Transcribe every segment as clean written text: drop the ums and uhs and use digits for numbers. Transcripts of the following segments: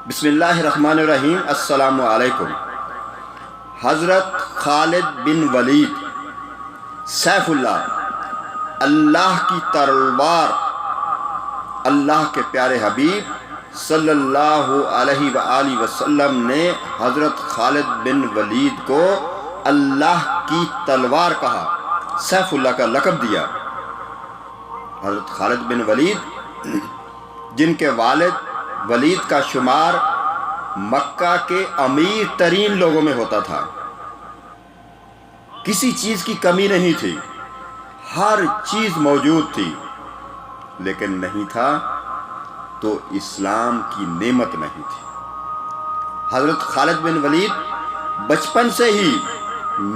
बिस्मिल्लाहिर्रहमानिर्रहीम। अस्सलामु अलैकुम। हज़रत खालिद बिन वलीद सैफुल्लाह, अल्लाह की तलवार, अल्लाह के प्यारे हबीब सल्लल्लाहु अलैहि वआलिहि वसल्लम ने हज़रत खालिद बिन वलीद को अल्लाह की तलवार कहा, सैफुल्लाह का लक़ब दिया। हज़रत खालिद बिन वलीद, जिनके वालिद वलीद का शुमार मक्का के अमीर तरीन लोगों में होता था, किसी चीज़ की कमी नहीं थी, हर चीज़ मौजूद थी, लेकिन नहीं था तो इस्लाम की नेमत नहीं थी। हज़रत खालिद बिन वलीद बचपन से ही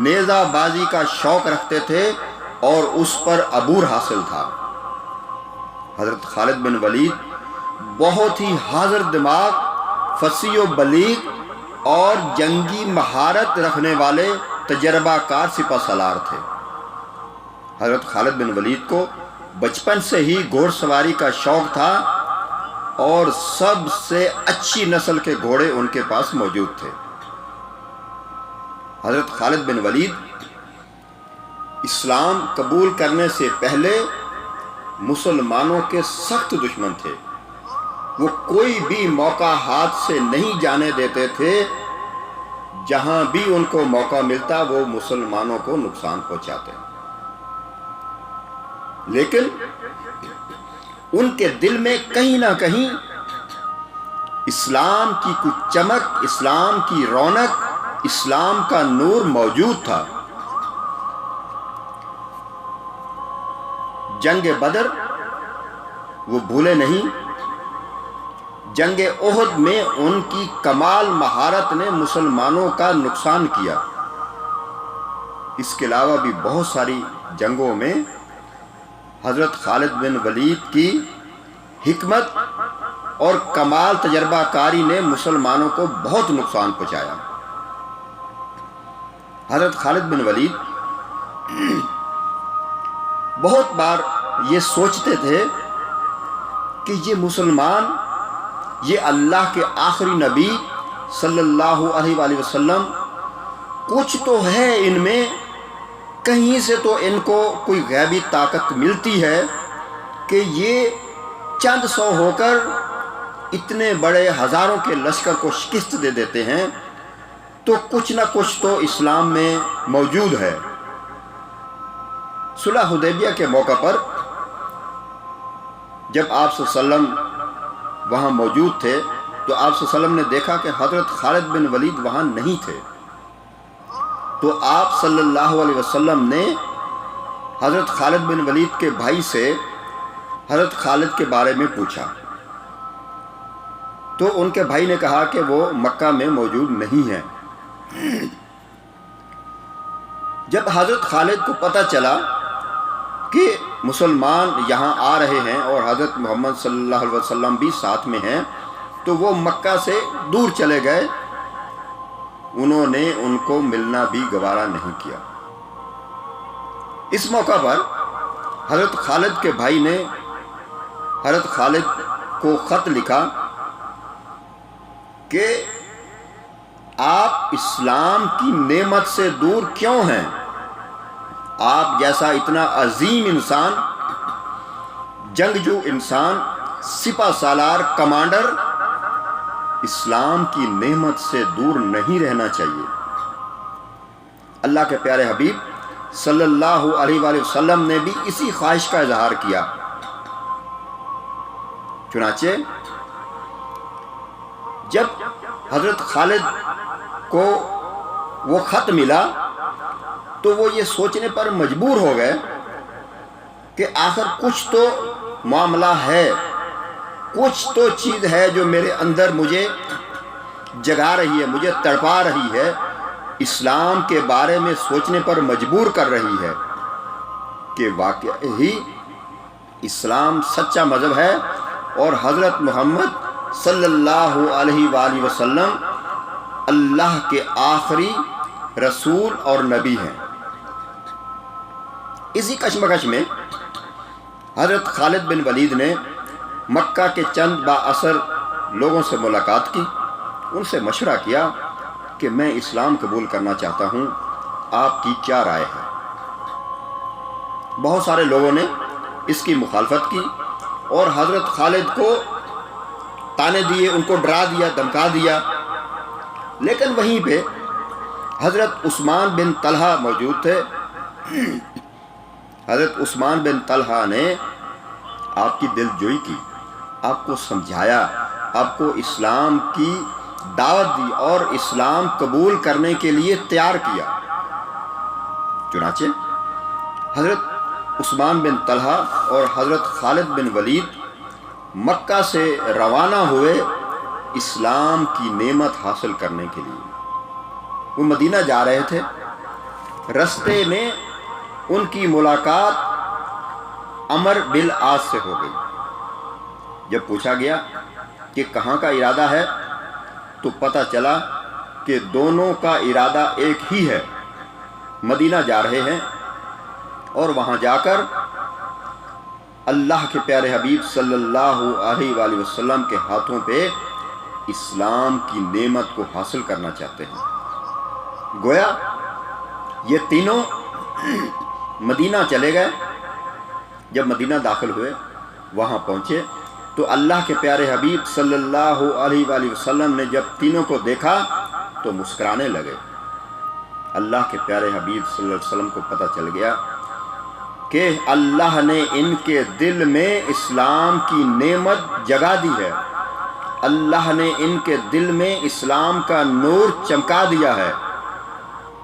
नेज़ाबाजी का शौक़ रखते थे और उस पर अबूर हासिल था। हज़रत खालिद बिन वलीद बहुत ही हाज़िर दिमाग, फसीह व बलीग और जंगी महारत रखने वाले तजर्बाकार सिपहसालार थे। हज़रत खालिद बिन वलीद को बचपन से ही घोड़सवारी का शौक़ था और सबसे अच्छी नस्ल के घोड़े उनके पास मौजूद थे। हज़रत खालिद बिन वलीद इस्लाम कबूल करने से पहले मुसलमानों के सख्त दुश्मन थे। वो कोई भी मौका हाथ से नहीं जाने देते थे, जहां भी उनको मौका मिलता वो मुसलमानों को नुकसान पहुंचाते। लेकिन उनके दिल में कहीं ना कहीं इस्लाम की कुछ चमक, इस्लाम की रौनक, इस्लाम का नूर मौजूद था। जंग बदर वो भूले नहीं। जंग ओहद में उनकी कमाल महारत ने मुसलमानों का नुकसान किया। इसके अलावा भी बहुत सारी जंगों में हज़रत खालिद बिन वलीद की हिकमत और कमाल तजर्बाकारी ने मुसलमानों को बहुत नुकसान पहुंचाया। हज़रत खालिद बिन वलीद बहुत बार ये सोचते थे कि ये मुसलमान, ये अल्लाह के आखिरी नबी सल्लल्लाहु अलैहि वसल्लम, कुछ तो है इनमें, कहीं से तो इनको कोई गैबी ताकत मिलती है कि ये चंद सौ होकर इतने बड़े हज़ारों के लश्कर को शिकस्त दे देते हैं, तो कुछ ना कुछ तो इस्लाम में मौजूद है। सुलह हुदैबिया के मौका पर जब आप सल्लल्लाहु अलैहि वसल्लम वहाँ मौजूद थे तो आप सल्लल्लाहु अलैहि वसल्लम ने देखा कि हज़रत खालिद बिन वलीद वहाँ नहीं थे। तो आप सल्लल्लाहु अलैहि वसल्लम ने हज़रत खालिद बिन वलीद के भाई से हज़रत खालिद के बारे में पूछा, तो उनके भाई ने कहा कि वो मक्का में मौजूद नहीं है। जब हज़रत खालिद को पता चला कि मुसलमान यहाँ आ रहे हैं और हज़रत मोहम्मद सल्लल्लाहु अलैहि वसल्लम भी साथ में हैं, तो वो मक्का से दूर चले गए। उन्होंने उनको मिलना भी गवारा नहीं किया। इस मौका पर हज़रत खालिद के भाई ने हज़रत खालिद को ख़त लिखा कि आप इस्लाम की नेमत से दूर क्यों हैं? आप जैसा इतना अजीम इंसान, जंगजू इंसान, सिपा सालार कमांडर, इस्लाम की नेमत से दूर नहीं रहना चाहिए। अल्लाह के प्यारे हबीब सल्लल्लाहु अलैहि वसल्लम ने भी इसी ख्वाहिश का इजहार किया। चुनाचे जब हज़रत खालिद को वो ख़त मिला तो वो ये सोचने पर मजबूर हो गए कि आखिर कुछ तो मामला है, कुछ तो चीज़ है जो मेरे अंदर मुझे जगा रही है, मुझे तड़पा रही है, इस्लाम के बारे में सोचने पर मजबूर कर रही है कि वाकई ही इस्लाम सच्चा मज़हब है और हज़रत मोहम्मद सल्लल्लाहु अलैहि वसल्लम अल्लाह के आखिरी रसूल और नबी हैं। इसी कशमकश में हज़रत खालिद बिन वलीद ने मक्का के चंद बाअसर لوگوں سے ملاقات کی، ان سے مشورہ کیا کہ میں اسلام قبول کرنا چاہتا ہوں، آپ کی کیا رائے ہے؟ بہت سارے لوگوں نے اس کی مخالفت کی اور حضرت خالد کو تانے دیے، ان کو ڈرا دیا، دھمکا دیا۔ لیکن وہیں پہ حضرت عثمان بن طلحہ موجود تھے۔ حضرت عثمان بن طلحہ نے آپ کی دل جوئی کی، آپ کو سمجھایا، آپ کو اسلام کی دعوت دی اور اسلام قبول کرنے کے لیے تیار کیا۔ چنانچہ حضرت عثمان بن طلحہ اور حضرت خالد بن ولید مکہ سے روانہ ہوئے اسلام کی نعمت حاصل کرنے کے لیے۔ وہ مدینہ جا رہے تھے، رستے میں ان کی ملاقات عمر بالعاص سے ہو گئی۔ جب پوچھا گیا کہ کہاں کا ارادہ ہے تو پتہ چلا کہ دونوں کا ارادہ ایک ہی ہے، مدینہ جا رہے ہیں اور وہاں جا کر اللہ کے پیارے حبیب صلی اللہ علیہ وآلہ وسلم کے ہاتھوں پہ اسلام کی نعمت کو حاصل کرنا چاہتے ہیں۔ گویا یہ تینوں مدینہ چلے گئے۔ جب مدینہ داخل ہوئے، وہاں پہنچے تو اللہ کے پیارے حبیب صلی اللہ علیہ وآلہ وسلم نے جب تینوں کو دیکھا تو مسکرانے لگے۔ اللہ کے پیارے حبیب صلی اللہ علیہ وسلم کو پتہ چل گیا کہ اللہ نے ان کے دل میں اسلام کی نعمت جگا دی ہے، اللہ نے ان کے دل میں اسلام کا نور چمکا دیا ہے،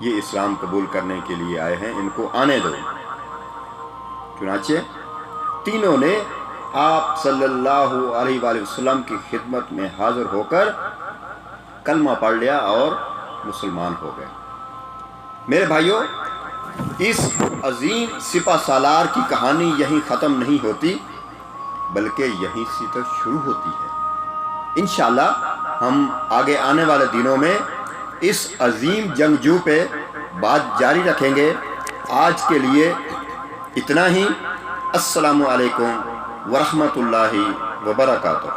یہ اسلام قبول کرنے کے لیے آئے ہیں، ان کو آنے دو۔ چنانچہ تینوں نے آپ صلی اللہ علیہ وآلہ وسلم کی خدمت میں حاضر ہو کر کلمہ پڑھ لیا اور مسلمان ہو گئے۔ میرے بھائیوں، اس عظیم سپہ سالار کی کہانی یہیں ختم نہیں ہوتی، بلکہ یہیں سے تو شروع ہوتی ہے۔ انشاءاللہ ہم آگے آنے والے دنوں میں اس عظیم جنگجو پہ بات جاری رکھیں گے۔ آج کے لیے اتنا ہی۔ السلام علیکم ورحمۃ اللہ وبرکاتہ۔